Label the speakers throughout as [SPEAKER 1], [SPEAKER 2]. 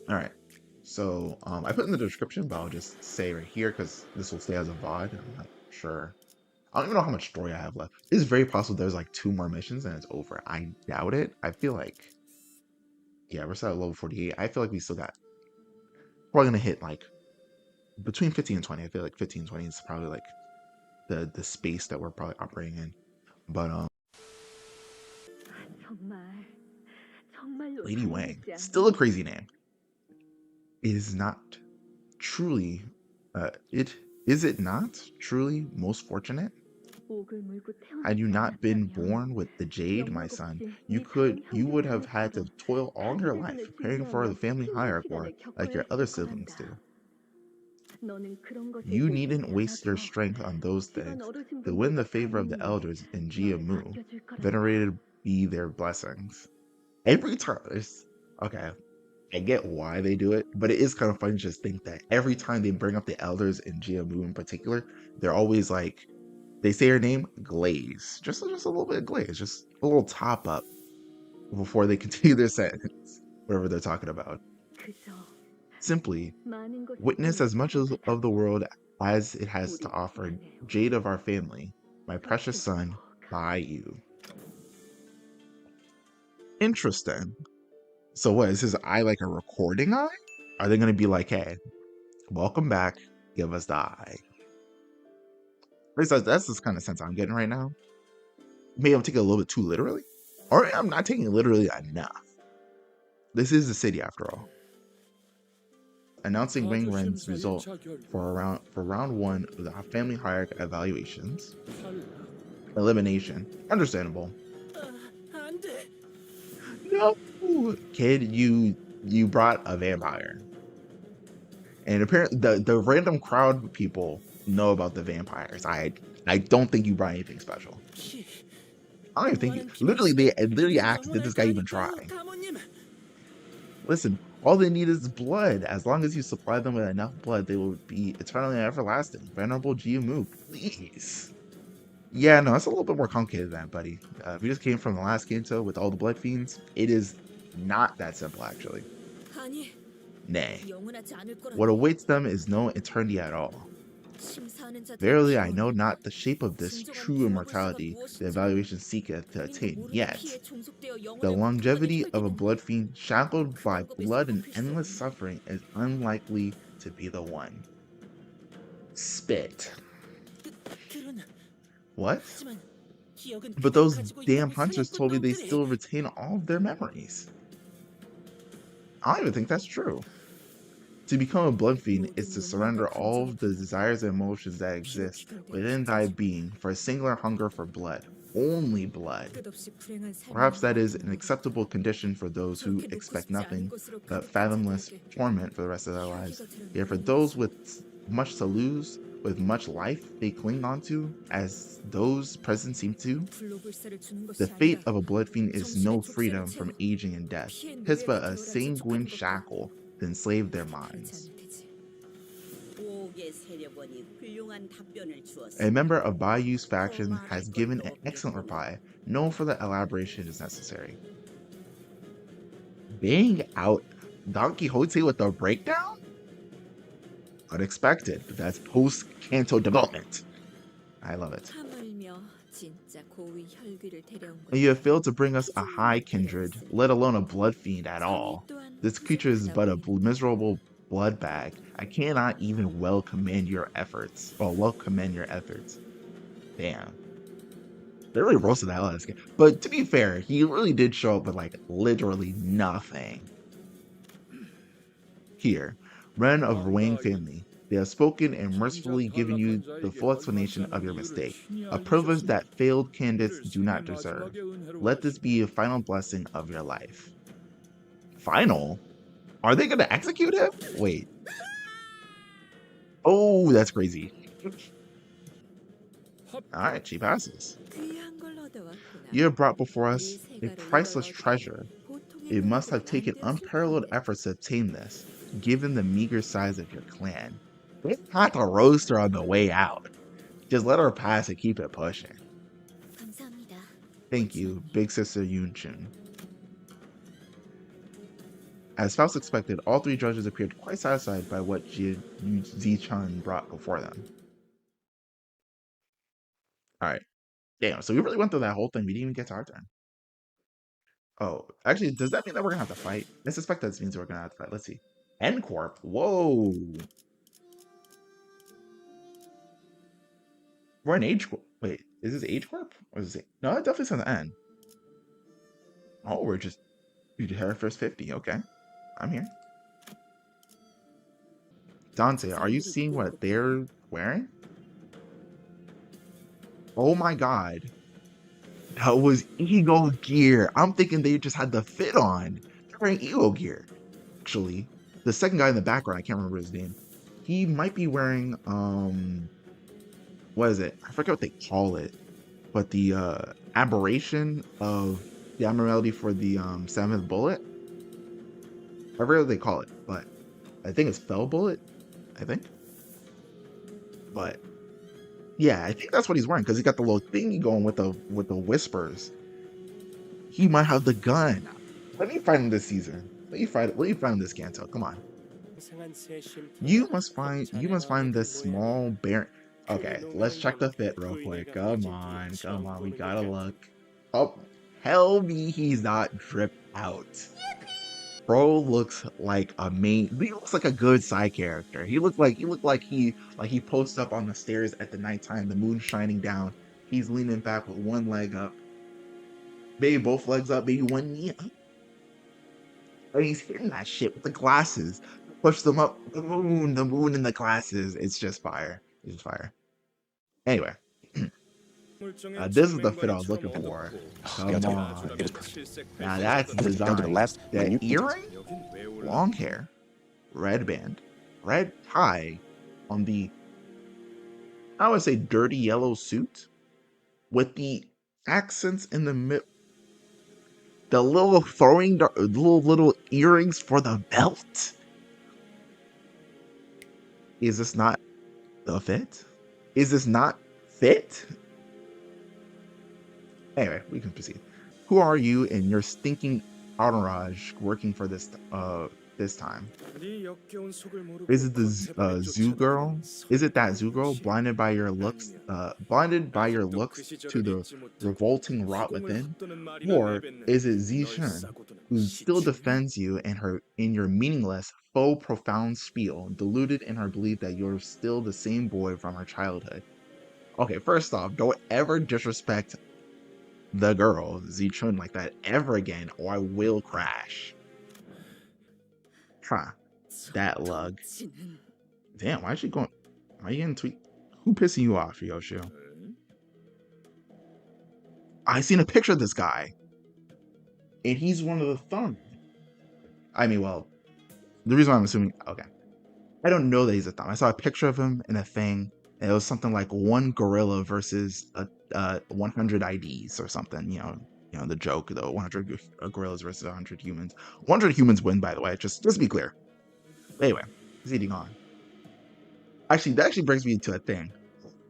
[SPEAKER 1] All right. So I put in the description, but I'll just say right here because this will stay as a VOD. I'm not sure. I don't even know how much story I have left. It's very possible there's like two more missions and it's over. I doubt it. I feel like, yeah, we're still at level 48. I feel like we still got, probably gonna hit like between 15 and 20. I feel like 15 and 20 is probably like the space that we're probably operating in. But
[SPEAKER 2] 정말, 정말로
[SPEAKER 1] Lady Wang,
[SPEAKER 2] 다행이지
[SPEAKER 1] still a
[SPEAKER 2] 않니?
[SPEAKER 1] crazy name. It is not truly, it is it not truly most fortunate?
[SPEAKER 2] 옥을 물고
[SPEAKER 1] Had you
[SPEAKER 2] 태어나지
[SPEAKER 1] not been
[SPEAKER 2] 않았다면
[SPEAKER 1] born with the jade, my
[SPEAKER 2] 영락
[SPEAKER 1] son,
[SPEAKER 2] 없이 네 다른
[SPEAKER 1] you would have had to
[SPEAKER 2] 형제자매처럼
[SPEAKER 1] toil all your life
[SPEAKER 2] 단대전을
[SPEAKER 1] preparing for the
[SPEAKER 2] 준비하며
[SPEAKER 1] family
[SPEAKER 2] 힘든
[SPEAKER 1] hierarchy
[SPEAKER 2] 시간을
[SPEAKER 1] like
[SPEAKER 2] 겪어야
[SPEAKER 1] your other
[SPEAKER 2] 했을
[SPEAKER 1] siblings do.
[SPEAKER 2] 거란다. 너는 그런 것에
[SPEAKER 1] You needn't
[SPEAKER 2] 홀리지
[SPEAKER 1] waste your
[SPEAKER 2] 않아도
[SPEAKER 1] strength on those
[SPEAKER 2] 집안
[SPEAKER 1] things to win
[SPEAKER 2] 어르신분들과
[SPEAKER 1] the favor of the
[SPEAKER 2] 가문이
[SPEAKER 1] elders in Jia
[SPEAKER 2] 너를
[SPEAKER 1] Mu.
[SPEAKER 2] 아껴줄 거란다.
[SPEAKER 1] Venerated be their blessings. Every time, okay, I get why they do it, but it is kind of funny to just think that every time they bring up the elders in Jia Mu in particular, they're always like, they say her name, Glaze. Just a little bit of glaze, just a little top up before they continue their sentence, whatever they're talking about.
[SPEAKER 2] 그저
[SPEAKER 1] Simply
[SPEAKER 2] 많은 것을
[SPEAKER 1] witness
[SPEAKER 2] 보는
[SPEAKER 1] as much
[SPEAKER 2] 것과
[SPEAKER 1] of the
[SPEAKER 2] 같았고
[SPEAKER 1] world as it has to
[SPEAKER 2] 우리
[SPEAKER 1] offer,
[SPEAKER 2] 집안의
[SPEAKER 1] jade of
[SPEAKER 2] 운명은
[SPEAKER 1] our family, my precious
[SPEAKER 2] 앞으로
[SPEAKER 1] son, by
[SPEAKER 2] 가고
[SPEAKER 1] you. Interesting. So what is his eye like a recording eye? Are they gonna be like, hey, welcome back, give us the eye? At least that's the kind of sense I'm getting right now. Maybe I'm taking it a little bit too literally, or I'm not taking it literally enough. This is the city after all. Announcing Wang Ren's result for round one of the family hierarchy evaluations. Elimination. Understandable. No, kid, you brought a vampire, and apparently the random crowd of people know about the vampires. I don't think you brought anything special. I don't even think literally they literally asked, did this guy even try? Listen, all they need is blood. As long as you supply them with enough blood, they will be eternally and everlasting. Venerable Jiumu, please. Yeah, no, it's a little bit more complicated than that, buddy. We just came from the last Kanto with all the blood fiends. It is not that simple, actually. Nay. What awaits them is no eternity at all. Verily, I know not the shape of this true immortality the evaluation seeketh to attain, yet the longevity of a blood fiend shackled by blood and endless suffering is unlikely to be the one. Spit. What? But those damn hunters told me they still retain all of their memories. I don't even think that's true. To become a blood fiend is to surrender all of the desires and emotions that exist within thy being for a singular hunger for blood. Only blood. Perhaps that is an acceptable condition for those who expect nothing but fathomless torment for the rest of their lives. Yet for those with much to lose, with much life they cling onto, as those present seem to, the fate of a blood fiend is no freedom from aging and death. 'Tis but a sanguine shackle to enslave their minds. A member of Bayou's faction has given an excellent reply. No further elaboration is necessary. Bang out Don Quixote with a breakdown? Unexpected, but that's post-Canto development. I love it. You have failed to bring us a high kindred, let alone a blood fiend at all. This creature is but a miserable blood bag. I cannot even well commend your efforts. Damn. They really roasted the hell out of this guy. But to be fair, he really did show up with like literally nothing. Here, Ren of Wayne family, they have spoken and mercifully given you the full explanation of your mistake, a privilege that failed candidates do not deserve. Let this be a final blessing of your life. Final? Are they gonna execute him? Wait. Oh, that's crazy. Alright, she passes. You have brought before us a priceless treasure. It must have taken unparalleled efforts to obtain this, given the meager size of your clan. They had to roast her on the way out. Just let her pass and keep it pushing. Thank you, Big Sister Yunchun. As Faust expected, all three judges appeared quite satisfied by what Zi-chun brought before them. Alright. Damn, so we really went through that whole thing. We didn't even get to our turn. Oh, actually, does that mean that we're gonna have to fight? I suspect that means we're gonna have to fight. Let's see. N Corp. Whoa. We're an H Corp. Wait, is this H Corp? Or is it? No, it definitely says N. Oh, we're just. You did her first 50. Okay. I'm here. Dante, are you seeing what they're wearing? Oh my god. That was Ego gear. I'm thinking they just had the fit on. They're wearing Ego gear. Actually, the second guy in the background, I can't remember his name. He might be wearing what is it? I forget what they call it. But the aberration of the abnormality for the seventh bullet. I forget what they call it, but I think it's fell bullet. I think. But yeah, I think that's what he's wearing because he got the little thingy going with the whispers. He might have the gun. Let me find him this season. Let me find this Kanto. Come on. You must find this small bear. Okay, let's check the fit real quick. Come on, we gotta look. Oh, tell me he's not dripped out. Bro looks like a main. He looks like a good side character. He posts up on the stairs at the nighttime, the moon shining down. He's leaning back with one leg up, maybe both legs up, maybe one knee up. And he's hitting that shit with the glasses. Push them up. The moon and the glasses. It's just fire. It's just fire. Anyway, this is the fit I was looking for. Come on. Now that's
[SPEAKER 3] down to the
[SPEAKER 1] design.
[SPEAKER 3] last
[SPEAKER 1] That
[SPEAKER 3] minute details.
[SPEAKER 1] earring, long hair, red band, red tie on the, I would say, dirty yellow suit with the accents in the mid, the little little earrings for the belt. Is this not the fit? Is this not fit? Anyway, we can proceed. Who are you and your stinking entourage working for this time? Is it the zoo girl? Is it that zoo girl blinded by your looks to the revolting rot within? Or is it Zishun, who still defends you in your meaningless, faux profound spiel, deluded in her belief that you're still the same boy from her childhood? Okay, first off, don't ever disrespect the girl, Zichun, like that ever again, or I will crash. Huh. That lug. Damn, why is she going? Why are you getting tweet? Who pissing you off, Yoshu? I seen a picture of this guy, and he's one of the thumb. I mean, well, the reason why I'm assuming, okay, I don't know that he's a thumb. I saw a picture of him in a thing, and it was something like one gorilla versus 100 IDs or something. You know the joke, though. 100 gorillas versus 100 humans. 100 humans win, by the way. Just to be clear. Anyway, he's eating on. Actually, that actually brings me to a thing.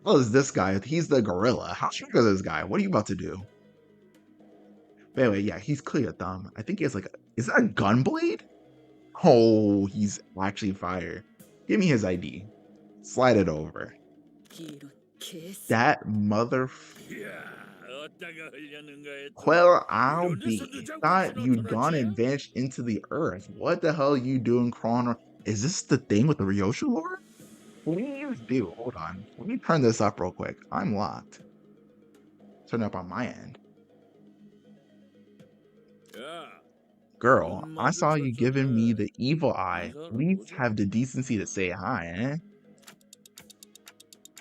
[SPEAKER 1] Well, is this guy? He's the gorilla. How strong is this guy? What are you about to do? But anyway, yeah, he's clearly a thumb. I think he has is that a gun blade? Oh, he's actually fire. Give me his ID. Slide it over. That mother. Well, I'll be. Thought you'd gone and vanished into the earth. What the hell are you doing crawling around? Is this the thing with the Ryoshu lore? Please do. Hold on. Let me turn this up real quick. I'm locked. Turn it up on my end. Girl, I saw you giving me the evil eye. Please have the decency to say hi, eh?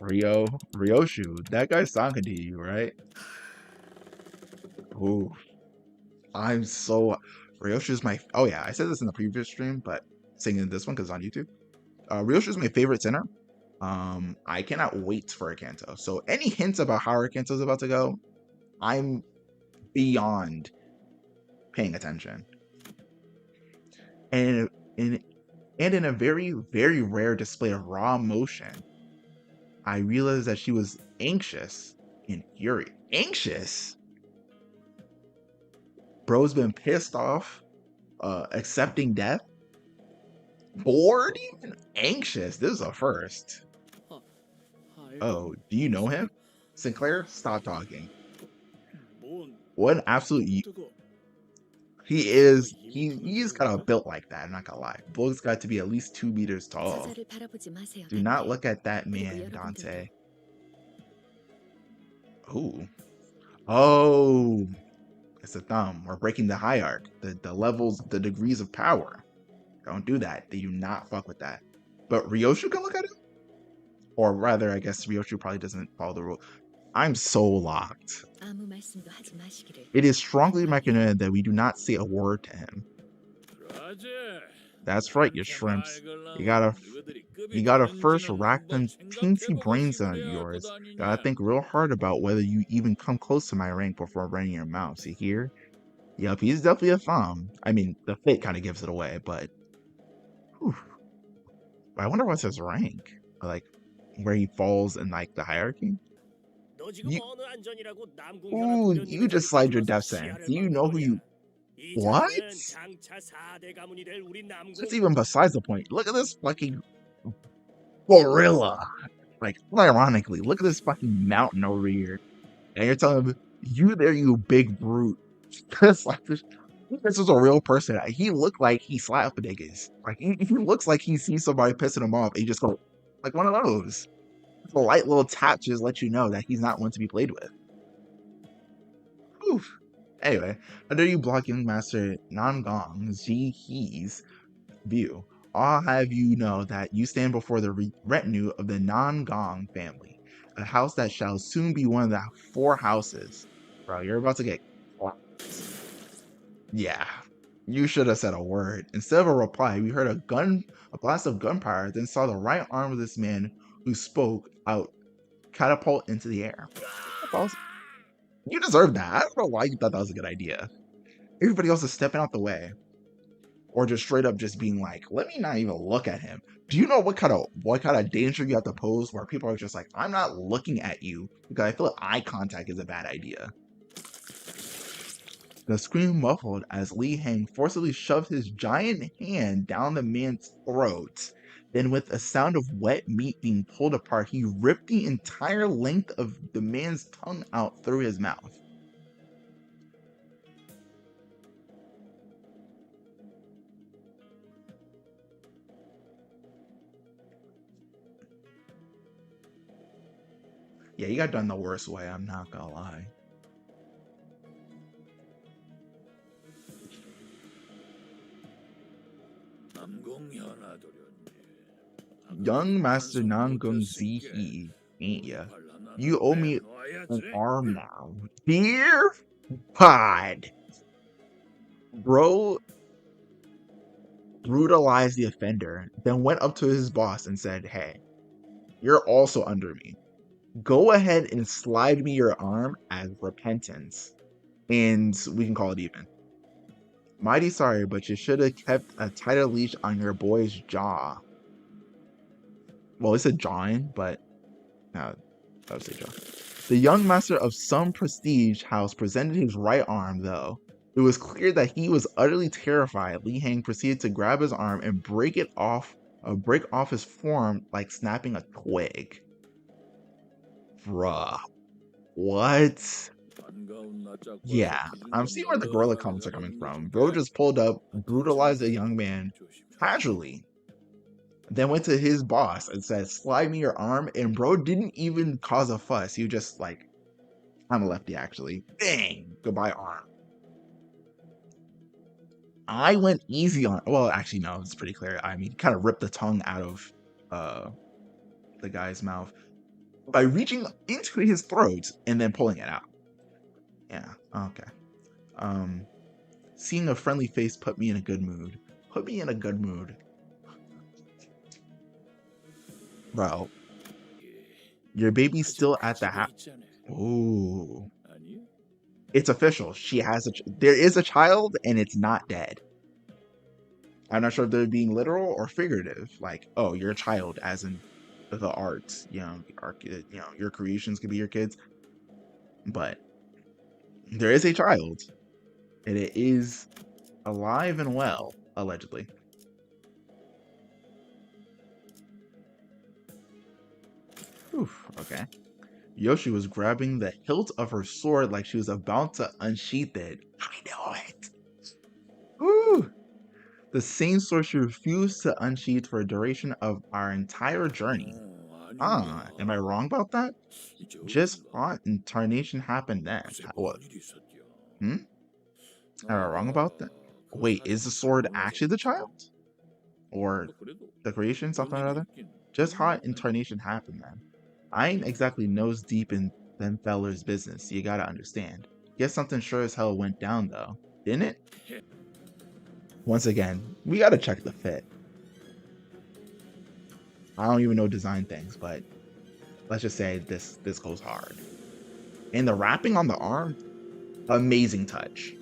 [SPEAKER 1] Ryoshu, that guy's talking to you, right? Ooh, I'm so. Ryoshu's my. Oh yeah, I said this in the previous stream, but saying in this one because it's on YouTube. Ryoshu's my favorite sinner. I cannot wait for a Kanto. So any hints about how our Kanto is about to go, I'm beyond paying attention. And in a very, very rare display of raw emotion, I realized that she was anxious and furious. Anxious? Bro's been pissed off accepting death, bored, even anxious. This is a first. Oh, do you know him? Sinclair, stop talking. What an absolute he's kind of built like that, I'm not gonna lie. Bulk's got to be at least 2 meters tall. Do not look at that man, Dante. Ooh. Oh, it's a thumb. We're breaking the hierarchy, the levels, the degrees of power. Don't do that. They do not fuck with that. But Ryoshu can look at him? Or rather, I guess Ryoshu probably doesn't follow the rule. I'm so locked. It is strongly recommended that we do not say a word to him. That's right, you shrimps. You gotta first rack them teensy brains out of yours. Gotta think real hard about whether you even come close to my rank before running your mouth. See here? Yep, he's definitely a thumb. I mean, the fit kind of gives it away, but... Whew. I wonder what's his rank. Like, where he falls in, like, the hierarchy? You just slide your death sentence. Do you know who you... What? That's even besides the point. Look at this fucking gorilla. Like, ironically, look at this fucking mountain over here. And you're telling him, you there, you big brute. It's like this is a real person. He looked like he slapped niggas. Like, he looks like he sees somebody pissing him off and he just go, like one of those. It's a light little tap to just let you know that he's not one to be played with. Oof. Anyway, under you block young master Nangong He's view, I'll have you know that you stand before the retinue of the Nangong family, a house that shall soon be one of the 4 houses. Bro, you're about to get... Yeah, you should have said a word. Instead of a reply, we heard a blast of gunfire, then saw the right arm of this man who spoke out catapult into the air. You deserve that. I don't know why you thought that was a good idea. Everybody else is stepping out the way. Or just straight up just being like, let me not even look at him. Do you know what kind of danger you have to pose where people are just like, I'm not looking at you because I feel like eye contact is a bad idea. The scream muffled as Li Hang forcibly shoved his giant hand down the man's throat. Then with a sound of wet meat being pulled apart, he ripped the entire length of the man's tongue out through his mouth. Yeah, he got done the worst way, I'm not gonna lie. Young Master Nangung Zihi, ain't ya? You owe me an arm now. Dear God! Bro brutalized the offender, then went up to his boss and said, hey, you're also under me. Go ahead and slide me your arm as repentance, and we can call it even. Mighty sorry, but you should have kept a tighter leash on your boy's jaw. Well, it said jawing, but no, I would say jaw. The young master of some prestige house presented his right arm, though. It was clear that he was utterly terrified. Li Hang proceeded to grab his arm and break off his forearm like snapping a twig. Bruh. What? Yeah, I'm seeing where the gorilla comments are coming from. Bro just pulled up, brutalized a young man casually, then went to his boss and said, slide me your arm, and bro didn't even cause a fuss. He just like, I'm a lefty actually. Dang, goodbye arm. I went easy on, well, actually no, it's pretty clear. I mean, kind of ripped the tongue out of the guy's mouth by reaching into his throat and then pulling it out. Yeah, okay. Seeing a friendly face put me in a good mood. Put me in a good mood. Bro, your baby's still at the house. Ooh. It's official. There is a child and it's not dead. I'm not sure if they're being literal or figurative. Like, oh, you're a child, as in the arts, your creations could be your kids. But there is a child, and it is alive and well, allegedly. Whew, okay. Yoshi was grabbing the hilt of her sword like she was about to unsheath it. I know it! Woo! The same sword she refused to unsheath for a duration of our entire journey. Ah, am I wrong about that?
[SPEAKER 3] 이제
[SPEAKER 1] Just
[SPEAKER 3] 어딘가
[SPEAKER 1] fought and tarnation happened then.
[SPEAKER 3] 그새
[SPEAKER 1] What?
[SPEAKER 3] 뭔 일이 있었디야.
[SPEAKER 1] Hmm? Am I wrong about that?
[SPEAKER 3] 아하, 그
[SPEAKER 1] Wait, is the
[SPEAKER 3] 사람이
[SPEAKER 1] sword
[SPEAKER 3] 잘못
[SPEAKER 1] actually the
[SPEAKER 3] 맞았나?
[SPEAKER 1] child? Or
[SPEAKER 3] 뭐 그래도
[SPEAKER 1] the creation,
[SPEAKER 3] 뭔
[SPEAKER 1] something or
[SPEAKER 3] 일이
[SPEAKER 1] other?
[SPEAKER 3] 있긴
[SPEAKER 1] Just
[SPEAKER 3] 있는
[SPEAKER 1] hot
[SPEAKER 3] 것 같네.
[SPEAKER 1] incarnation happened then. I ain't exactly nose deep in them fellers' business, you gotta understand. Guess something sure as hell went down though, didn't it? Once again, we gotta check the fit. I don't even know design things, but let's just say this goes hard. And the wrapping on the arm, amazing touch.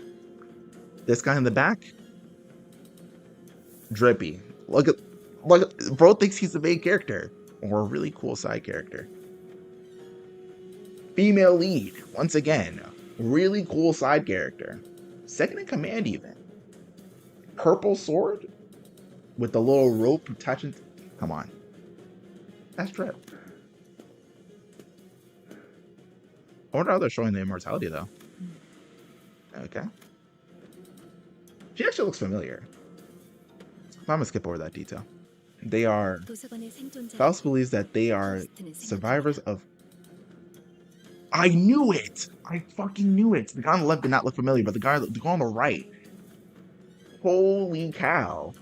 [SPEAKER 1] This guy in the back, drippy. Look, bro thinks he's the main character or a really cool side character. Female lead, once again, really cool side character. Second in command, even. Purple sword with the little rope attaching. Come on, that's drip. I wonder how they're showing the immortality though. Okay, she actually looks familiar. I'm gonna skip over that detail. They are.
[SPEAKER 2] 도서관의 생존자
[SPEAKER 1] Faust believes that they are
[SPEAKER 2] 버스트는
[SPEAKER 1] survivors
[SPEAKER 2] 생각합니다.
[SPEAKER 1] of. I knew it! I fucking knew it! The guy on the left did not look familiar, but the guy on the right. Holy cow.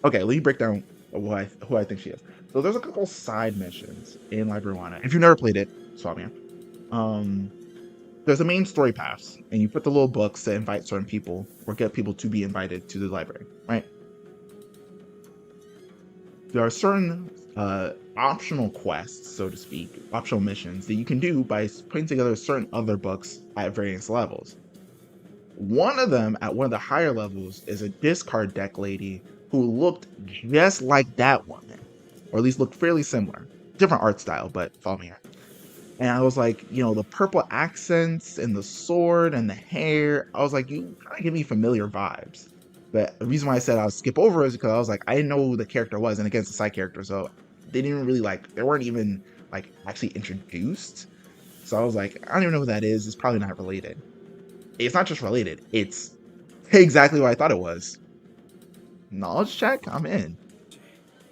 [SPEAKER 1] Okay, let me break down who I think she is. So there's a couple side missions in Library 1. If you've never played it, swap me. There's a main story paths, and you put the little books to invite certain people or get people to be invited to the library, right? There are certain optional quests, so to speak, optional missions that you can do by putting together certain other books at various levels. One of them at one of the higher levels is a discard deck lady who looked just like that woman, or at least looked fairly similar. Different art style, but follow me here. And I was like, the purple accents and the sword and the hair, I was like, you kind of give me familiar vibes. But the reason why I said I'll skip over is because I was like, I didn't know who the character was, and again, it's a side character, so they didn't really they weren't even actually introduced. So I was like, I don't even know who that is. It's probably not related. It's not just related, it's exactly what I thought it was. Knowledge check? I'm in.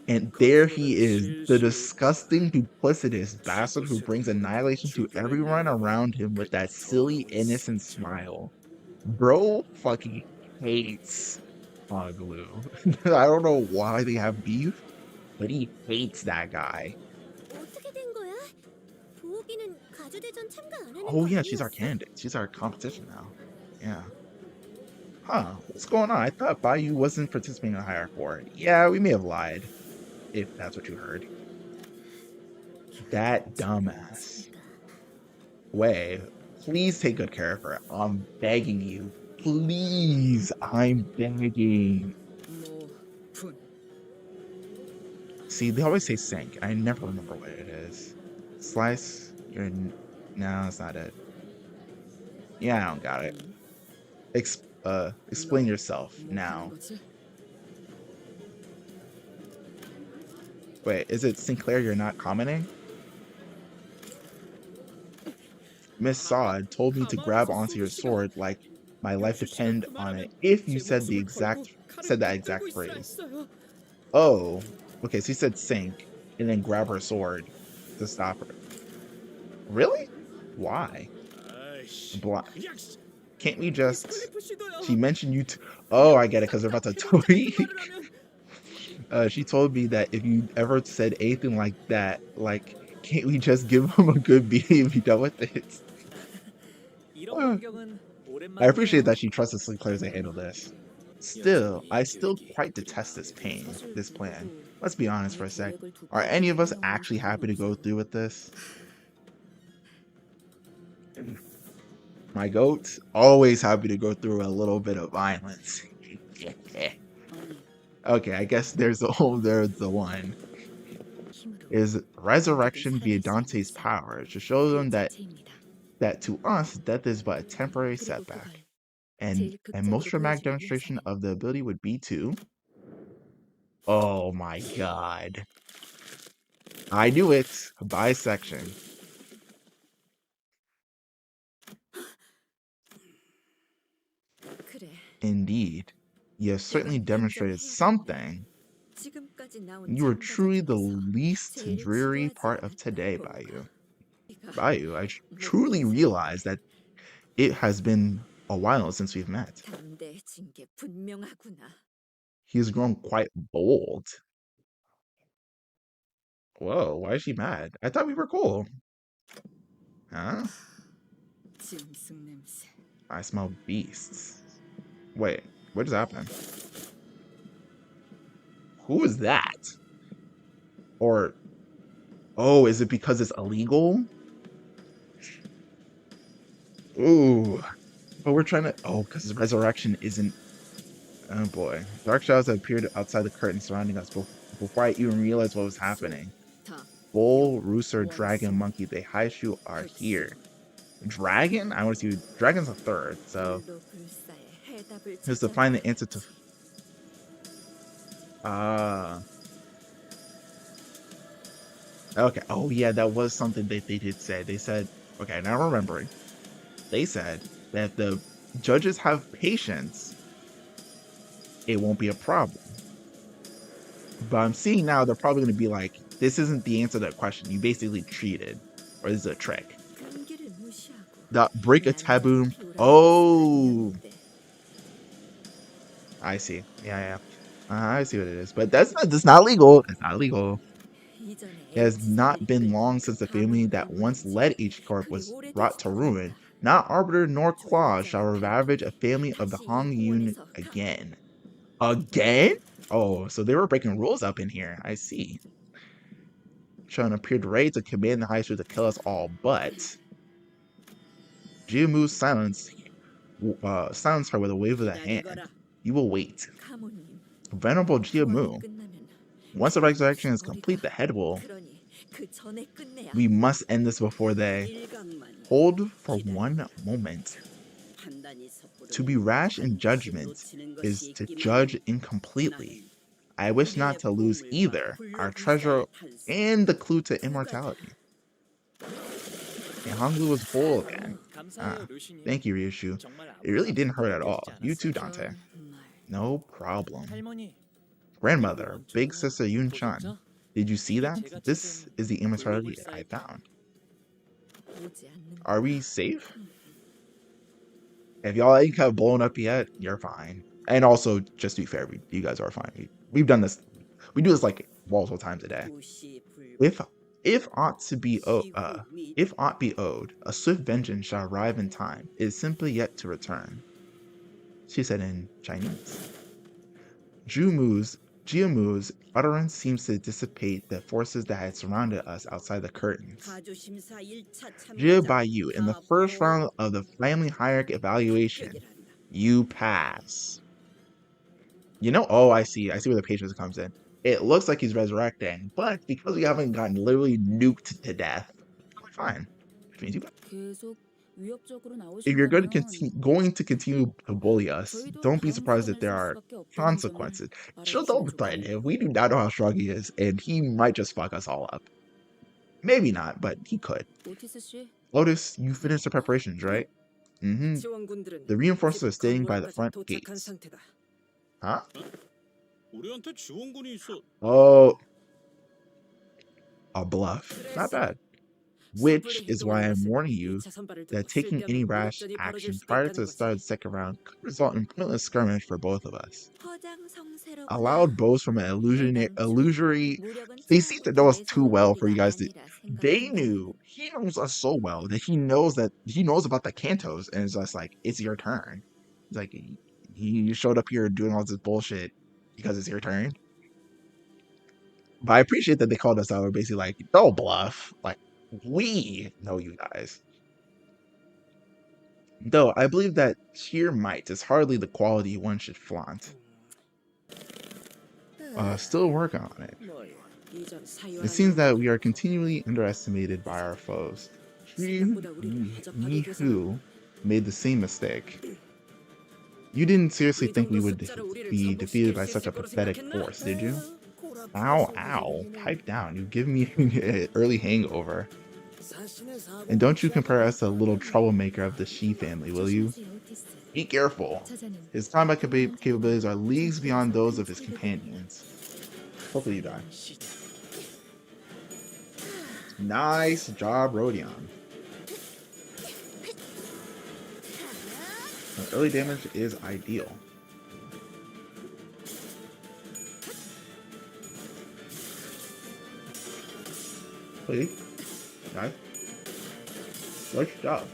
[SPEAKER 1] And there he
[SPEAKER 3] 건설은
[SPEAKER 1] is, the
[SPEAKER 3] 실실
[SPEAKER 1] disgusting, duplicitous bastard who brings
[SPEAKER 3] 수고세도
[SPEAKER 1] annihilation to
[SPEAKER 3] 주변의
[SPEAKER 1] everyone
[SPEAKER 3] 미래가
[SPEAKER 1] around him with that
[SPEAKER 3] 그렇게
[SPEAKER 1] silly,
[SPEAKER 3] 좋아가고
[SPEAKER 1] innocent
[SPEAKER 3] 있었지.
[SPEAKER 1] smile. Bro fucking hates Glue. I don't know why they have beef, but he hates that guy.
[SPEAKER 2] 어떻게 된 거야? 부호기는 가주대전 참가 안 하는
[SPEAKER 1] Oh
[SPEAKER 2] 거
[SPEAKER 1] yeah, she's our
[SPEAKER 2] 아니었어?
[SPEAKER 1] candidate. She's our competition now. Yeah. Huh, what's going on? I thought Bayou wasn't participating in the Hierarch War. Yeah, we may have lied, if that's what you heard. That dumbass. Way, please take good care of her. I'm begging you. Please, I'm begging.
[SPEAKER 3] 뭐 푼.
[SPEAKER 1] See, they always say sink. I never remember what it is. Slice? No, that's not it. Yeah, I don't got it. Explain yourself
[SPEAKER 3] 뭐 하는
[SPEAKER 1] now.
[SPEAKER 3] 거지?
[SPEAKER 1] Wait, is it Sinclair you're not commenting? Miss Sod told me to
[SPEAKER 3] 가만히
[SPEAKER 1] grab
[SPEAKER 3] 있어,
[SPEAKER 1] onto your
[SPEAKER 3] 수비 씨가.
[SPEAKER 1] sword like my life
[SPEAKER 3] 요시 씨가
[SPEAKER 1] depend
[SPEAKER 3] 그
[SPEAKER 1] on it
[SPEAKER 3] 말하면
[SPEAKER 1] if you
[SPEAKER 3] 제
[SPEAKER 1] said
[SPEAKER 3] 목숨을 걸고 칼을
[SPEAKER 1] that
[SPEAKER 3] 붙들고
[SPEAKER 1] exact
[SPEAKER 3] 있어야
[SPEAKER 1] phrase.
[SPEAKER 3] 했어요.
[SPEAKER 1] Oh, okay, so he said sink and then grab her sword to stop her. Really? Why?
[SPEAKER 3] 아이씨,
[SPEAKER 1] Blah.
[SPEAKER 3] 그냥
[SPEAKER 1] Can't we just?
[SPEAKER 3] 스칼리프 씨도요.
[SPEAKER 1] She mentioned you. Oh, I get it because they're about to tweet.
[SPEAKER 3] 말을 하면
[SPEAKER 1] She told me that if you ever said anything like that, can't we just give him a good beating and be done with it?
[SPEAKER 3] 이런 광경은
[SPEAKER 1] I appreciate
[SPEAKER 3] 오랜만이네요.
[SPEAKER 1] that she trusts the Sinclairs to handle this. Still,
[SPEAKER 3] 여전히
[SPEAKER 1] I
[SPEAKER 3] 이
[SPEAKER 1] still
[SPEAKER 3] 계획이
[SPEAKER 1] quite
[SPEAKER 3] 그리
[SPEAKER 1] detest this
[SPEAKER 3] 마음에 들어.
[SPEAKER 1] pain,
[SPEAKER 2] 사실
[SPEAKER 1] this plan.
[SPEAKER 2] 그래도
[SPEAKER 1] Let's be honest
[SPEAKER 2] 내
[SPEAKER 1] for a sec.
[SPEAKER 2] 계획을
[SPEAKER 1] Are
[SPEAKER 2] 돕고
[SPEAKER 1] any of us
[SPEAKER 2] 싶은 마음은
[SPEAKER 1] actually
[SPEAKER 2] 전혀
[SPEAKER 1] happy to go
[SPEAKER 2] 없어.
[SPEAKER 1] through with this? My goat, always happy to go through a little bit of violence.
[SPEAKER 2] 아니,
[SPEAKER 1] Okay, I guess there's the one.
[SPEAKER 2] 힘으로
[SPEAKER 1] Is
[SPEAKER 2] 누구도
[SPEAKER 1] resurrection via
[SPEAKER 2] 살아날 수
[SPEAKER 1] Dante's
[SPEAKER 2] 없어.
[SPEAKER 1] power to show
[SPEAKER 2] 그
[SPEAKER 1] them that
[SPEAKER 2] 자체입니다.
[SPEAKER 1] to us death is but a temporary
[SPEAKER 2] 그리고
[SPEAKER 1] setback.
[SPEAKER 2] 그걸
[SPEAKER 1] And most dramatic demonstration of the ability would be to... Oh my god. I knew it. Bisection.
[SPEAKER 2] 그래.
[SPEAKER 1] Indeed. You have
[SPEAKER 2] 내가
[SPEAKER 1] certainly demonstrated
[SPEAKER 2] 인정해야
[SPEAKER 1] something.
[SPEAKER 2] 지금까지 나온
[SPEAKER 1] You were
[SPEAKER 2] 참가자
[SPEAKER 1] truly the
[SPEAKER 2] 중에서
[SPEAKER 1] least
[SPEAKER 2] 제일
[SPEAKER 1] dreary
[SPEAKER 2] 지루하지
[SPEAKER 1] part of
[SPEAKER 2] 않았다,
[SPEAKER 1] today,
[SPEAKER 2] 뭔가.
[SPEAKER 1] Bayou.
[SPEAKER 2] 네가
[SPEAKER 1] Bayou, I
[SPEAKER 2] 못
[SPEAKER 1] truly
[SPEAKER 2] 본
[SPEAKER 1] realized
[SPEAKER 2] 사이에
[SPEAKER 1] that it has been a while since we've met.
[SPEAKER 2] 담대해진 게 분명하구나.
[SPEAKER 1] He has grown quite bold. Whoa, why is she mad? I thought we were cool. Huh?
[SPEAKER 2] 짐승 냄새.
[SPEAKER 1] I smell beasts. Wait, what just happened? Who is that? Or, oh, is it because it's illegal? Ooh, but we're trying to, oh, because resurrection isn't, oh boy. Dark shadows have appeared outside the curtain surrounding us before I even realized what was happening.
[SPEAKER 2] 다
[SPEAKER 1] Bull, rooster, dragon, monkey, they Haishu are here. Dragon? I want to see, dragon's a third, so
[SPEAKER 2] 불로 불사의 해답을
[SPEAKER 1] here's to find the answer to,
[SPEAKER 2] 찾아내야지.
[SPEAKER 1] ah, okay. Oh yeah, that was something that they did say. They said, okay, now remembering. They said that if the judges have patience, it won't be a problem. But I'm seeing now they're probably going to be like, this isn't the answer to that question. You basically cheated, or this is a trick.
[SPEAKER 2] 경계를 무시하고
[SPEAKER 1] The break a
[SPEAKER 2] 난
[SPEAKER 1] taboo.
[SPEAKER 2] 너를 비우라고
[SPEAKER 1] Oh,
[SPEAKER 2] 했는데.
[SPEAKER 1] I see. Yeah. I see what it is. But that's not legal. It's not legal.
[SPEAKER 2] 이전에
[SPEAKER 1] It has
[SPEAKER 2] H지사
[SPEAKER 1] not been
[SPEAKER 2] 일들
[SPEAKER 1] long since the family that once led H Corp
[SPEAKER 2] 그리
[SPEAKER 1] was brought
[SPEAKER 2] 오래되지도
[SPEAKER 1] to ruin.
[SPEAKER 2] 않았다.
[SPEAKER 1] Not Arbiter nor Claw shall
[SPEAKER 2] 조용하자는
[SPEAKER 1] ravage a family of the
[SPEAKER 2] 다시 이
[SPEAKER 1] Hong Yun
[SPEAKER 2] 공원에서
[SPEAKER 1] again. Again? Oh, so they were breaking rules up in here. I see. Shun appeared ready to command the Heishu to kill us all, but Jiamu's silenced her with a wave of the hand.
[SPEAKER 2] 기다리거라.
[SPEAKER 1] You will wait.
[SPEAKER 2] 카모님,
[SPEAKER 1] Venerable
[SPEAKER 2] 소환이
[SPEAKER 1] Jiamu,
[SPEAKER 2] 끝나면
[SPEAKER 1] once the resurrection is
[SPEAKER 2] 죽어버리다.
[SPEAKER 1] complete, the head will.
[SPEAKER 2] 그러니 그 전에 끝내야.
[SPEAKER 1] We must end this before they.
[SPEAKER 2] 일각만
[SPEAKER 1] Hold for
[SPEAKER 2] 기다려.
[SPEAKER 1] one moment.
[SPEAKER 2] 판단이 섣부르면
[SPEAKER 1] To be rash in
[SPEAKER 2] 반드시
[SPEAKER 1] judgment
[SPEAKER 2] 놓치는
[SPEAKER 1] is
[SPEAKER 2] 것이
[SPEAKER 1] to
[SPEAKER 2] 있기만
[SPEAKER 1] judge
[SPEAKER 2] 해.
[SPEAKER 1] incompletely.
[SPEAKER 2] 나는
[SPEAKER 1] I wish not
[SPEAKER 2] 우리의
[SPEAKER 1] to lose
[SPEAKER 2] 보물과
[SPEAKER 1] either
[SPEAKER 2] 불로
[SPEAKER 1] our
[SPEAKER 2] 불사의
[SPEAKER 1] treasure
[SPEAKER 2] 탄생.
[SPEAKER 1] and the clue to
[SPEAKER 2] 두 가지.
[SPEAKER 1] immortality. And Hangul was whole again. Ah,
[SPEAKER 3] 감사해요, 루시님.
[SPEAKER 1] thank you, Ryushu.
[SPEAKER 3] 정말
[SPEAKER 1] It really
[SPEAKER 3] 아무나
[SPEAKER 1] didn't hurt at
[SPEAKER 3] 아무것도
[SPEAKER 1] all.
[SPEAKER 3] 느끼지
[SPEAKER 1] You too,
[SPEAKER 3] 않았어요.
[SPEAKER 1] Dante.
[SPEAKER 2] 정말
[SPEAKER 1] No problem.
[SPEAKER 3] 할머니,
[SPEAKER 1] Grandmother, big sister Yun Chan.
[SPEAKER 3] 보셨죠?
[SPEAKER 1] Did you see that?
[SPEAKER 3] 제가
[SPEAKER 1] This
[SPEAKER 3] 찾은
[SPEAKER 1] is the immortality
[SPEAKER 3] 불로
[SPEAKER 1] I
[SPEAKER 3] 불사의
[SPEAKER 1] found.
[SPEAKER 2] 오지 않는다.
[SPEAKER 1] Are we safe? If y'all ain't kind of blown up yet, you're fine. And also, just to be fair, you guys are fine. We've done this. We do this like multiple times a day.
[SPEAKER 2] 무시 불
[SPEAKER 1] If aught to be
[SPEAKER 2] 시후 및
[SPEAKER 1] if aught be owed, a swift vengeance shall arrive in time. It is simply yet to return. She said in Chinese. Jiamu's utterance seems to dissipate the forces that had surrounded us outside the curtains.
[SPEAKER 2] 가주심사 1차
[SPEAKER 1] Jia
[SPEAKER 2] 참가자
[SPEAKER 1] Baiyu, in the
[SPEAKER 2] 다
[SPEAKER 1] first
[SPEAKER 2] 보호
[SPEAKER 1] round of the family hierarchy evaluation,
[SPEAKER 2] 합격이란다.
[SPEAKER 1] you pass. You know, oh, I see where the patience comes in. It looks like he's resurrecting, but because we haven't gotten literally nuked to death, we're fine. Which means you
[SPEAKER 2] 계속 위협적으로
[SPEAKER 1] if you're going
[SPEAKER 2] 나오신다면
[SPEAKER 1] to continue to bully us,
[SPEAKER 2] 저희도
[SPEAKER 1] don't be
[SPEAKER 2] 다음
[SPEAKER 1] surprised if
[SPEAKER 2] 수단을
[SPEAKER 1] there
[SPEAKER 2] 쓸
[SPEAKER 1] are
[SPEAKER 2] 수밖에 없다는 점을
[SPEAKER 1] consequences. Just
[SPEAKER 2] 말해주시면
[SPEAKER 1] don't threaten
[SPEAKER 2] 좋겠네요.
[SPEAKER 1] him. We do not know how strong he is, and he might just fuck us all up. Maybe not, but he could.
[SPEAKER 2] 오티스 씨,
[SPEAKER 1] Lotus, you finished the preparations, right? Mm-hmm.
[SPEAKER 2] 지원군들은
[SPEAKER 1] The reinforcements are
[SPEAKER 2] 곧
[SPEAKER 1] staying by the
[SPEAKER 2] 건물까지
[SPEAKER 1] front
[SPEAKER 2] 도착한
[SPEAKER 1] gates.
[SPEAKER 2] 상태다.
[SPEAKER 1] Huh?
[SPEAKER 4] 우리한테 지원군이 있어.
[SPEAKER 1] Oh, a bluff. Not
[SPEAKER 2] 그래서
[SPEAKER 1] bad. Which
[SPEAKER 2] 섣불리
[SPEAKER 1] is why I'm
[SPEAKER 2] 행동하는
[SPEAKER 1] warning
[SPEAKER 2] 것은
[SPEAKER 1] you
[SPEAKER 2] 2차 선발을 두고
[SPEAKER 1] that taking any
[SPEAKER 2] 쓸데없는
[SPEAKER 1] rash
[SPEAKER 2] 무력전이 벌어질
[SPEAKER 1] action
[SPEAKER 2] 수도
[SPEAKER 1] prior to
[SPEAKER 2] 있다는
[SPEAKER 1] the start of the
[SPEAKER 2] 거지.
[SPEAKER 1] second round could result in pointless skirmish for both of us.
[SPEAKER 2] 허장성세로구나.
[SPEAKER 1] A loud boast from an illusory.
[SPEAKER 2] 무력은
[SPEAKER 1] They seem to know us too
[SPEAKER 2] 처음부터
[SPEAKER 1] well
[SPEAKER 2] 예사한
[SPEAKER 1] for you guys to.
[SPEAKER 2] 일이라
[SPEAKER 1] They
[SPEAKER 2] 생각한다.
[SPEAKER 1] knew he knows us so well that he knows about the Cantos, and it's just like it's your turn. It's like he showed up here doing all this bullshit because it's your turn. But I appreciate that they called us out. We're basically like, don't bluff. Like we know you guys. Though I believe that sheer might is hardly the quality one should flaunt. Still working on it.
[SPEAKER 2] 이전
[SPEAKER 1] It
[SPEAKER 2] 사유한
[SPEAKER 1] seems that we are continually underestimated by our foes.
[SPEAKER 2] 생각보다 우리를 허접하게
[SPEAKER 1] Hu made the same mistake. You didn't seriously
[SPEAKER 3] 이
[SPEAKER 1] think we
[SPEAKER 3] 정도
[SPEAKER 1] would
[SPEAKER 3] 숫자로 우리를
[SPEAKER 1] be defeated
[SPEAKER 3] 정복시킬
[SPEAKER 1] by
[SPEAKER 3] 수
[SPEAKER 1] such a
[SPEAKER 3] 있을 거로
[SPEAKER 1] pathetic
[SPEAKER 3] 생각했나?
[SPEAKER 1] force, did you?
[SPEAKER 2] 고라
[SPEAKER 1] Ow,
[SPEAKER 2] 부르셔
[SPEAKER 1] ow.
[SPEAKER 2] 보이기는
[SPEAKER 1] Pipe down. You give me an early hangover.
[SPEAKER 2] 자신의
[SPEAKER 1] And
[SPEAKER 2] 사고를
[SPEAKER 1] don't you compare
[SPEAKER 2] 피하려는
[SPEAKER 1] us to a little
[SPEAKER 2] 마음은
[SPEAKER 1] troublemaker of the Shi family, will you? Be careful. His combat capabilities are leagues beyond those of his companions. Hopefully you die. Nice job, Rodion. Early damage is ideal. Please. Nice. Nice job.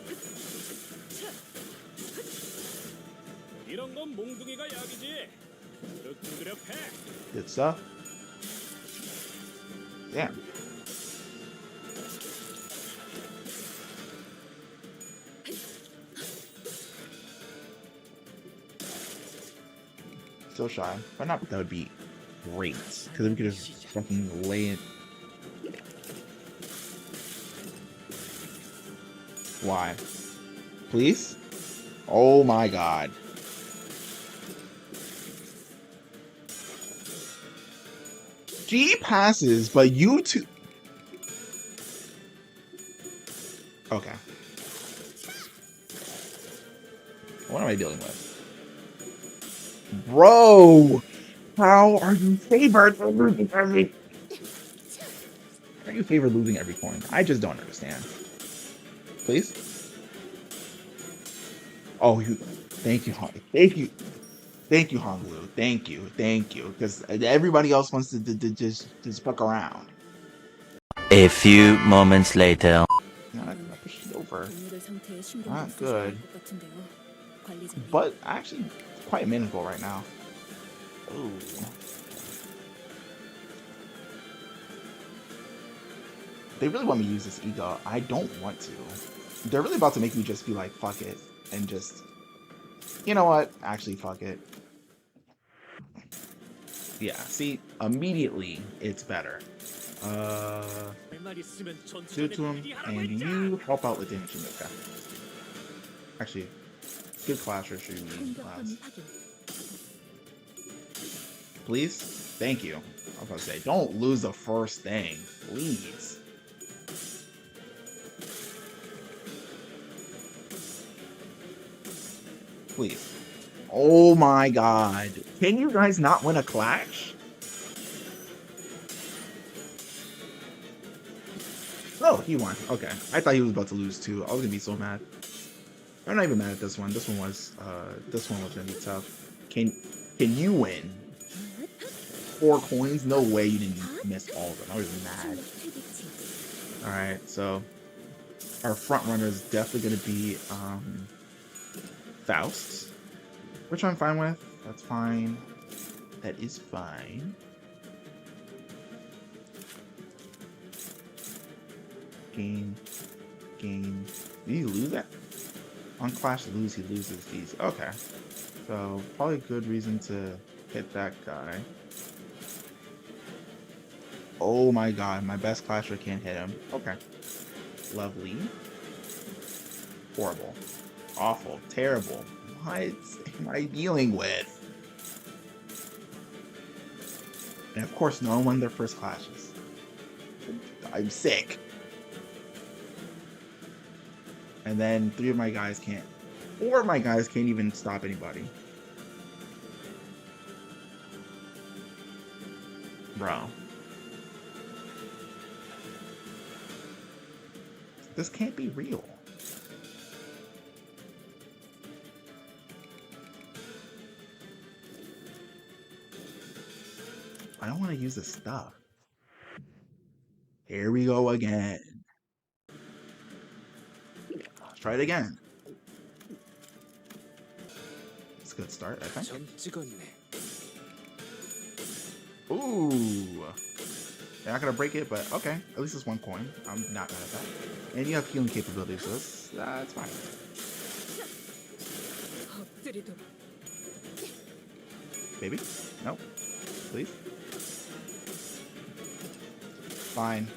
[SPEAKER 4] 이런 건 몽둥이가 약이지. 그럭저럭 해.
[SPEAKER 1] Good stuff. Damn. Still shy. But not that would be great. Because then we could just fucking lay it. Why? Please? Oh my god. G passes, but you two. Okay. What am I dealing with? Bro! How are you favored for losing every. How are you favored losing every coin? I just don't understand. Please? Oh, you. Thank you, thank you. Thank you, Honglu. Thank you. Thank you. Because everybody else wants to just fuck around.
[SPEAKER 5] A few moments later.
[SPEAKER 1] No, I pushed it over. Not good. But actually quite manageable right now. Ooh. They really want me to use this ego. I don't want to. They're really about to make me just be like, fuck it. And just, you know what? Actually, fuck it. Yeah, see, immediately it's better. Do it to him, and you help out with damage. Okay. Actually, good clasher should be last. Please? Thank you. I was about to say, don't lose the first thing. Please. Please. Oh my god. Can you guys not win a clash? Oh, he won. Okay. I thought he was about to lose too. I was gonna be so mad. I'm not even mad at this one. This one was gonna be tough. Can you win? 4 coins? No way you didn't miss all of them. I was mad. Alright, so our front runner is definitely gonna be Faust. Which I'm fine with. That's fine. That is fine. Gain. Did he lose that? On Clash Lose, he loses these. Okay. So, probably a good reason to hit that guy. Oh my god, my best Clasher can't hit him. Okay. Lovely. Horrible. Awful. Terrible. What am I dealing with? And of course, no one won their first clashes. I'm sick. And then 3 of my guys can't. 4 of my guys can't even stop anybody. Bro. This can't be real. I don't want to use this stuff. Here we go again. Let's try it again. It's a good start, I think. Ooh. They're not gonna break it, but okay. At least it's 1 coin. I'm not mad at that. And you have healing capabilities, so that's fine. Baby? Nope. Please? Fine.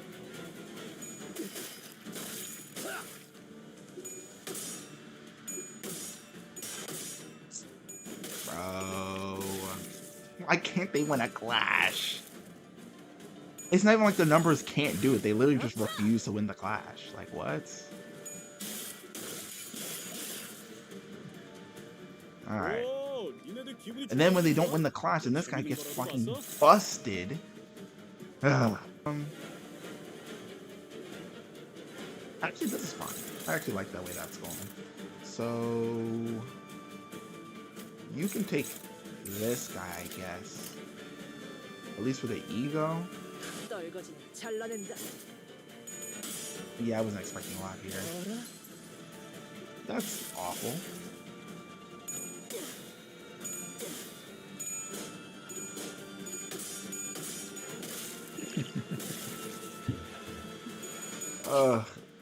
[SPEAKER 1] like they win a clash. It's not even like the numbers can't do it. They literally just refuse to win the clash. Like, what? Alright.
[SPEAKER 4] 오, 니네들 기분이
[SPEAKER 1] And then when they
[SPEAKER 4] 좋아졌어?
[SPEAKER 1] don't win the clash, and this guy
[SPEAKER 4] 재밌는
[SPEAKER 1] gets
[SPEAKER 4] 거라도
[SPEAKER 1] fucking
[SPEAKER 4] 봤어?
[SPEAKER 1] busted. Ugh. Actually, this is fine. I actually like that way that's going. So you can take this guy, I guess. At least for the ego. Yeah, I wasn't expecting a lot here. That's awful.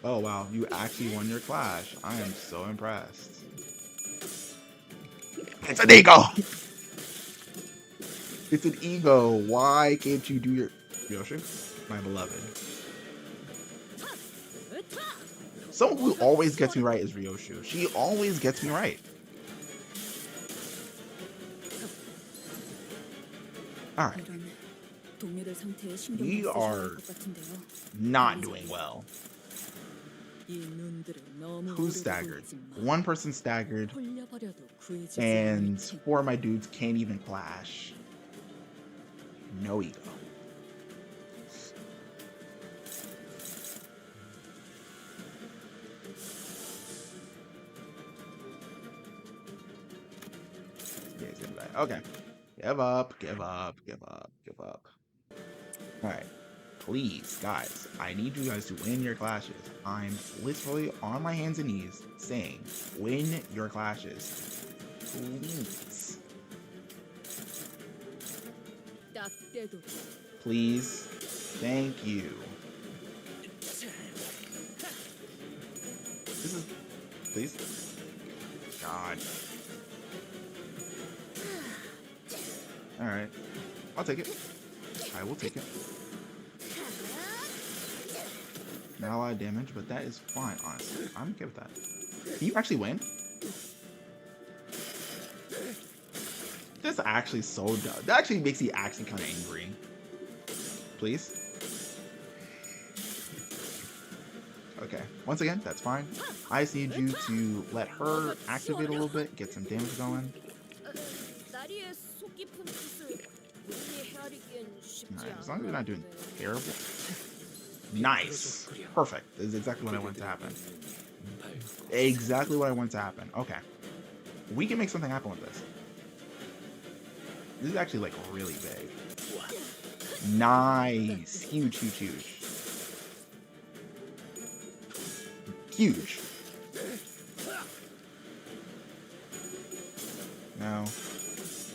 [SPEAKER 1] Oh wow, you actually won your clash. I am so impressed. It's an ego! It's an ego. Why can't you do your Yoshi? My beloved. Someone who always gets me right is Ryoshu. She always gets me right. Alright. We are not doing well. Who's staggered? One person staggered, and 4 of my dudes can't even clash. No ego. Yeah, he's gonna die. Okay. Give up, give up, give up, give up. Alright. Please, guys, I need you guys to win your clashes. I'm literally on my hands and knees saying, win your clashes. Please. Please. Thank you. This is... Please. God. Alright. I'll take it. I will take it. Not a lot of damage, but that is fine, honestly. I'm okay with that. Can you actually win? That's actually so dumb. That actually makes me actually kind of angry. Please? Okay. Once again, that's fine. I just need you to let her activate a little bit, get some damage going. Alright, as long as we're not doing terrible. Nice. Perfect. This is exactly what I want to happen. Exactly what I want to happen. Okay. We can make something happen with this. This is actually, like, really big. Nice. Huge, huge, huge. Huge. No.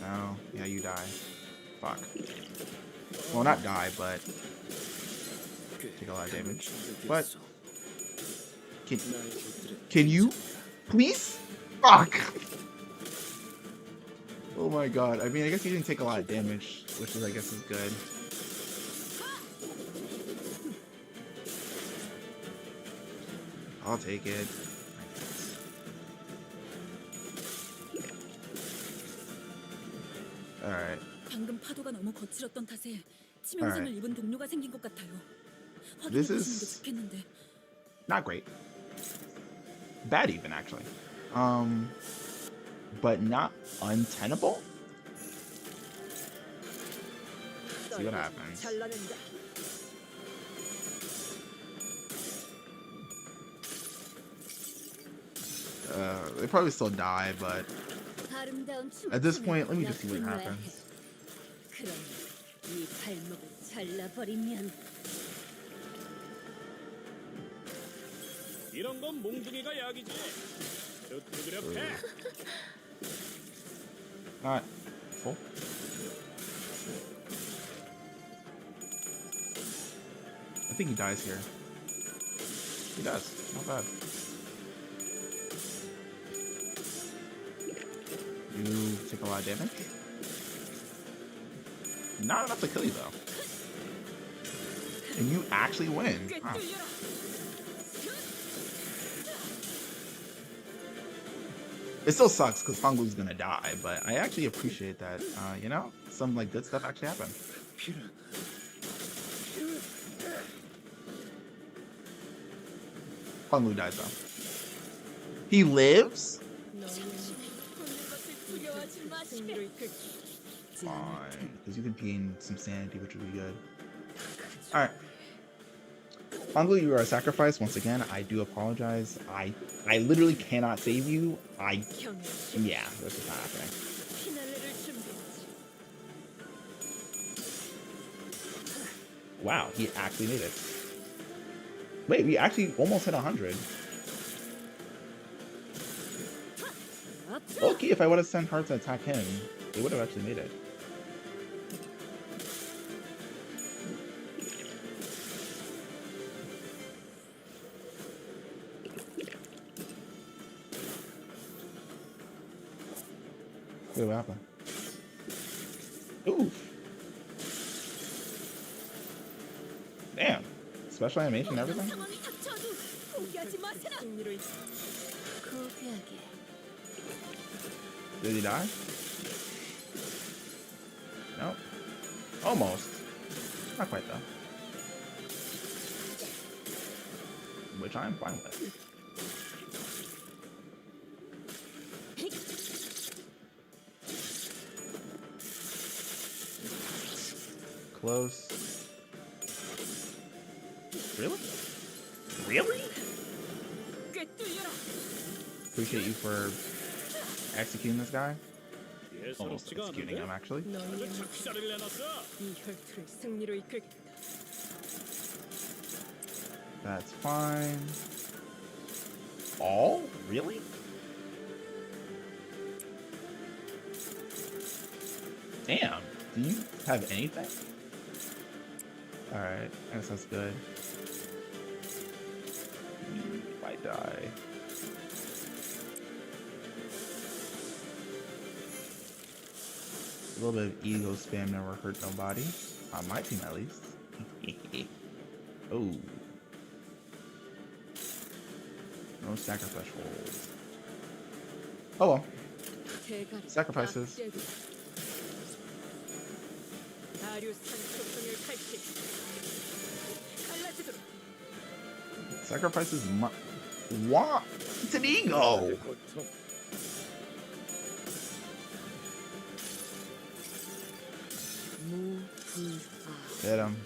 [SPEAKER 1] No. Yeah, you die. Fuck. Well, not die, but take a lot of damage. But can you please? Fuck. Oh my god. I mean, I guess you didn't take a lot of damage, which is, I guess, is good. I'll take it. Alright. This is not great. Bad even, actually. But not untenable. See what happens. They probably still die, but at this point, let me just see what happens.
[SPEAKER 4] 이런 건 몽둥이가 약이지. 흙두드려 패.
[SPEAKER 1] Alright, full. I think he dies here. He does. Not bad. You take a lot of damage. Not enough to kill you though. And you actually win. Wow. It still sucks because Honglu's gonna die, but I actually appreciate that. You know, some like good stuff actually happened. Honglu dies though. He lives? Fine, because you could gain some sanity, which would be good. Alright. Honglu, you are a sacrifice. Once again, I do apologize. I literally cannot save you. Yeah, this is not happening. Wow, he actually made it. Wait, we actually almost hit 100. Okay, if I would have sent Heart to attack him, it would have actually made it. Wait, what happened? Oof. Damn. Special animation and everything? Did he die? Nope. Almost. Not quite though. Which I'm fine with. Close. Really? Really? Appreciate you for executing this guy. Almost executing him, actually. That's fine. All? Really? Damn. Do you have anything? Alright, I guess that's good. If I die. A little bit of ego spam never hurt nobody. On my team, at least. Oh. No sacrifice rolls. Oh well. Sacrifices. Sacrifices what? It's an ego! Hit him.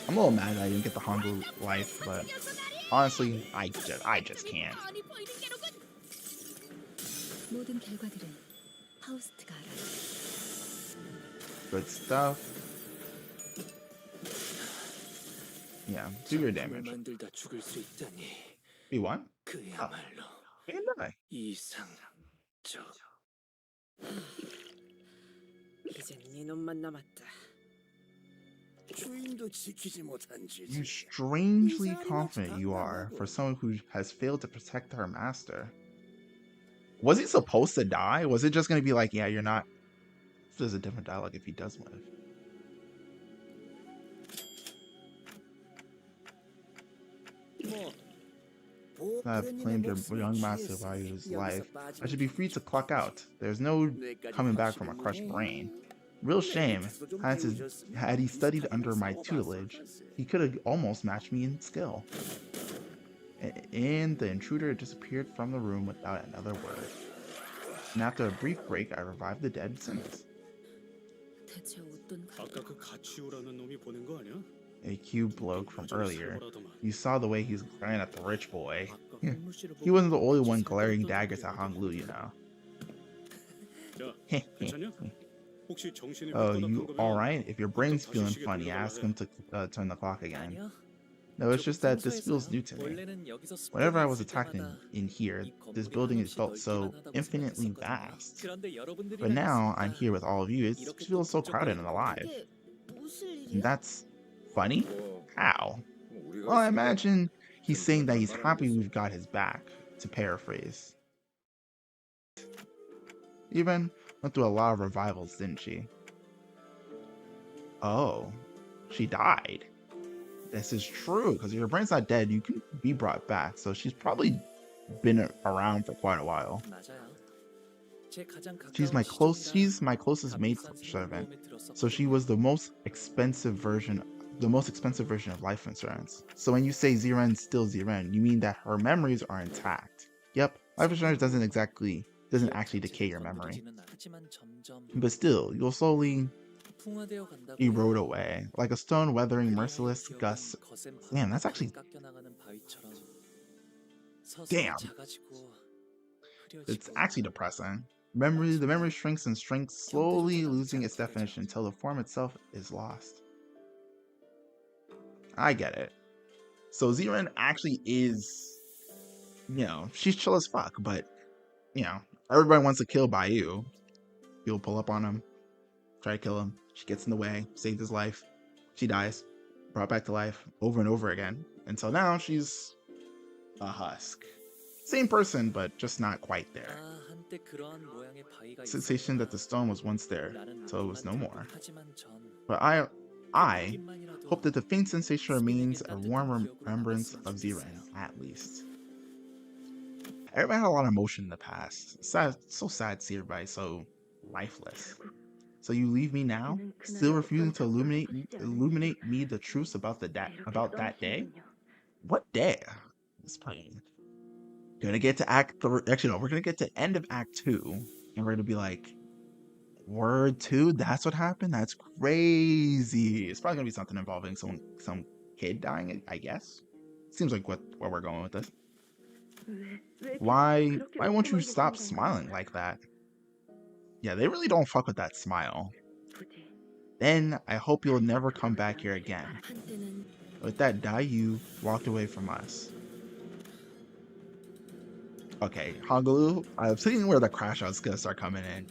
[SPEAKER 1] I'm a little mad that I didn't get the Honglu life, but honestly, I just can't. Good stuff. Yeah, do your damage. We won? Oh. We can die. You're strangely confident you are for someone who has failed to protect her master. Was he supposed to die? Was it just going to be like, yeah, you're not... There's a different dialogue if he does live. I've claimed your young master value his life. I should be free to clock out. There's no coming back from a crushed brain. Real shame. Had he studied under my tutelage, he could have almost matched me in skill. And the intruder disappeared from the room without another word. And after a brief break, I revived the dead since. A cute bloke from earlier. You saw the way he was glaring at the rich boy. He wasn't the only one glaring daggers at Honglu, you know. Oh, you alright? If your brain's feeling funny, ask him to turn the clock again. No, it's just that this feels new to me. Whenever I was attacked in here, this building felt so infinitely vast. But now I'm here with all of you, it feels so crowded and alive. And that's funny? How? Well, I imagine he's saying that he's happy we've got his back, to paraphrase. Even went through a lot of revivals, didn't she? Oh, she died. This is true, because if your brain's not dead, you can be brought back. So she's probably been around for quite a while.
[SPEAKER 3] 맞아요. 제 가장
[SPEAKER 1] She's
[SPEAKER 3] 가까운 시종이라
[SPEAKER 1] my closest maid
[SPEAKER 3] 값비싼
[SPEAKER 1] servant.
[SPEAKER 3] 생활보험에
[SPEAKER 1] So she
[SPEAKER 3] 들었었거든요.
[SPEAKER 1] was the most expensive version of life insurance. So when you say Ziren's still Ziren, you mean that her memories are intact. Yep, life insurance doesn't actually decay your memory.
[SPEAKER 3] 하지만 점점
[SPEAKER 1] But still, you'll slowly
[SPEAKER 3] 풍화되어 간다고
[SPEAKER 1] erode
[SPEAKER 3] 해요.
[SPEAKER 1] away, like a stone weathering
[SPEAKER 3] 그리하여
[SPEAKER 1] merciless
[SPEAKER 3] 기억은
[SPEAKER 1] gusts.
[SPEAKER 3] 거센
[SPEAKER 1] Damn,
[SPEAKER 3] 바람에
[SPEAKER 1] that's actually
[SPEAKER 3] 깎여나가는 바위처럼 서서히
[SPEAKER 1] damn.
[SPEAKER 3] 작아지고
[SPEAKER 1] It's
[SPEAKER 3] 흐려지고
[SPEAKER 1] actually depressing. The memory shrinks and shrinks, slowly losing its definition until the form itself is lost. I get it. So Ziren actually is, she's chill as fuck, but, everybody wants to kill Bayou. People pull up on him, try to kill him. She gets in the way, saved his life. She dies, brought back to life over and over again. Until now, she's a husk. Same person, but just not quite there.
[SPEAKER 3] 아, 한때 그러한 모양의 바위가
[SPEAKER 1] Sensation that the
[SPEAKER 3] 있었구나.
[SPEAKER 1] stone was once there,
[SPEAKER 3] 라는
[SPEAKER 1] till it was no more.
[SPEAKER 3] 하지만 전
[SPEAKER 1] But I
[SPEAKER 3] 느낌만이라도
[SPEAKER 1] hope that the faint sensation remains a
[SPEAKER 3] 스민에게
[SPEAKER 1] warm
[SPEAKER 3] 따뜻한 기억으로
[SPEAKER 1] remembrance
[SPEAKER 3] 남았으면
[SPEAKER 1] of
[SPEAKER 3] 좋겠어요.
[SPEAKER 1] Ziren, at least. Everybody had a lot of emotion in the past. Sad, so sad to see everybody so lifeless. So you leave me now, still refusing to illuminate me the truths about that day? What day? It's probably gonna get to Act 3. Actually, no, we're gonna get to end of Act 2, and we're gonna be like, Word 2? That's what happened? That's crazy. It's probably gonna be something involving some kid dying, I guess. Seems like where we're going with this. Why won't you stop smiling like that? Yeah, they really don't fuck with that smile. Then I hope you'll never come back here again.
[SPEAKER 2] 한때는
[SPEAKER 1] With that, Dayu walked away from us. Okay, Hagalu, I'm seeing where the crash out's gonna start coming in.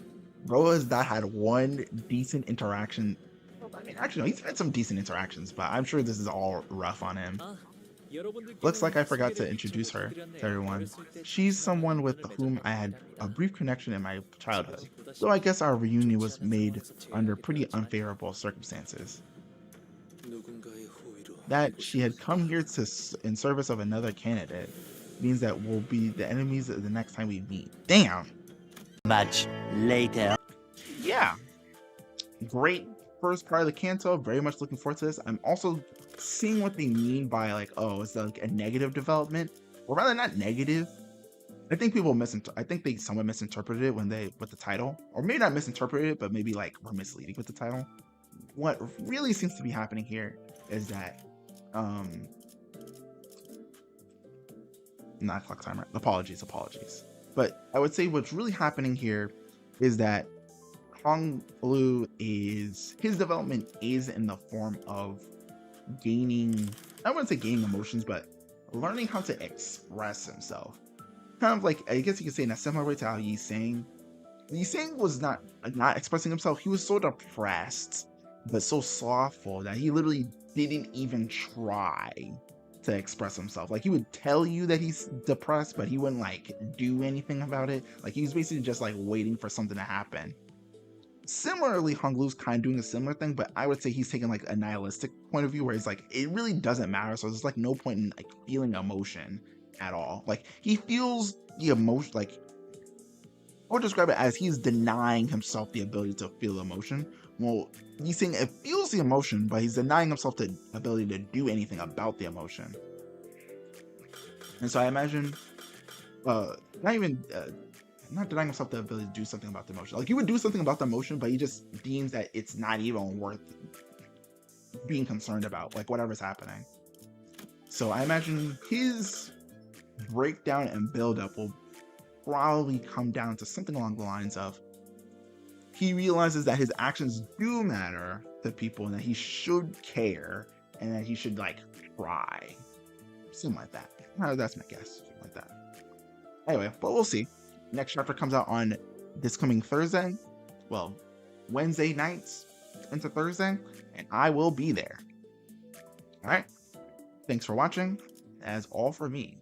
[SPEAKER 1] Bro has not had one decent interaction. I mean, actually, no, he's had some decent interactions, but I'm sure this is all rough on him.
[SPEAKER 3] 아,
[SPEAKER 1] Looks like I forgot to introduce her to everyone. She's someone with whom I had a brief connection in my childhood, though I guess our reunion was made under pretty unfavorable circumstances. That she had come here in service of another candidate means that we'll be the enemies the next time we meet. Damn!
[SPEAKER 5] Much later.
[SPEAKER 1] Yeah. Great first part of the canto. Very much looking forward to this. I'm also seeing what they mean by like, oh, it's like a negative development, or rather not negative. I think people I think they somewhat misinterpreted it with the title, or maybe not misinterpreted it, but maybe like were misleading with the title. What really seems to be happening here is that, not clock timer. Apologies. But I would say what's really happening here is that Hong Lu his development is in the form of gaining, I wouldn't say gaining emotions, but learning how to express himself. Kind of like, I guess you could say in a similar way to how Yi Sang was not expressing himself. He was so depressed, but so slothful that he literally didn't even try to express himself. Like, he would tell you that he's depressed, but he wouldn't like do anything about it. Like, he was basically just like waiting for something to happen. Similarly, Honglu's kind of doing a similar thing, but I would say he's taking like a nihilistic point of view where he's like, it really doesn't matter. So there's like no point in like feeling emotion at all. Like, he feels the emotion, like, I would describe it as he's denying himself the ability to feel emotion. Well, he's saying it feels the emotion, but he's denying himself the ability to do anything about the emotion. And so I imagine, not denying himself the ability to do something about the emotion. Like, he would do something about the emotion, but he just deems that it's not even worth being concerned about, like whatever's happening. So I imagine his breakdown and buildup will probably come down to something along the lines of, he realizes that his actions do matter to people and that he should care and that he should like try. Something like that. That's my guess. Something like that. Anyway, but we'll see. Next chapter comes out on this coming Thursday. Well, Wednesday nights into Thursday, and I will be there. All right. Thanks for watching. That's all for me.